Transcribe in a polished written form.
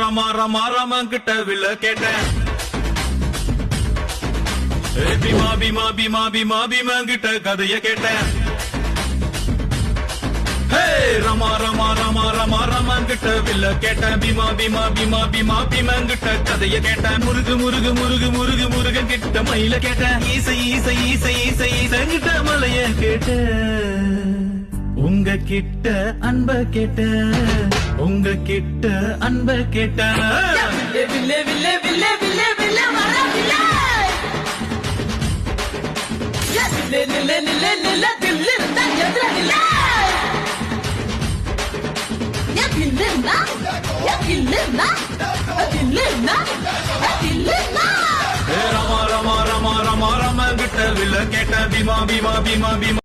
ரமா ரமா ரமா கிட்ட வில்ல கேட்டேன் பீமா பீமா பீமா பீமா பீமா கிட்ட கதைய கேட்டேன் ரமா ரமா ரமா ரமா ரமா கிட்ட வில்ல கேட்டேன் பீமா பீமா பீமா பீமா பீமா கிட்ட கதைய கேட்டேன் முருகு முருகு முருகு முருகு முருகன் கிட்ட மயில கேட்டேன் ஈசை ஈசை ஈசை ஈசை ஈசை கிட்ட மலைய கேட்டேன் உங்க கிட்ட அன்ப கேட்ட உங்க கிட்ட அன்ப கேட்ட வில்லே வில்லே வில்லே வில்லே வில்லே வர வில்லே நில்லே நில்லே நில்லே தில்லு இருந்தா எதிர நில்லே கில்லுன்னா கில்லுன்னா கில்லுன்னா கில்லுன்னா ரமா ரமா ரமா ரமா ரமா கிட்ட வில்ல கேட்ட பீமா பீமா பீமா பீமா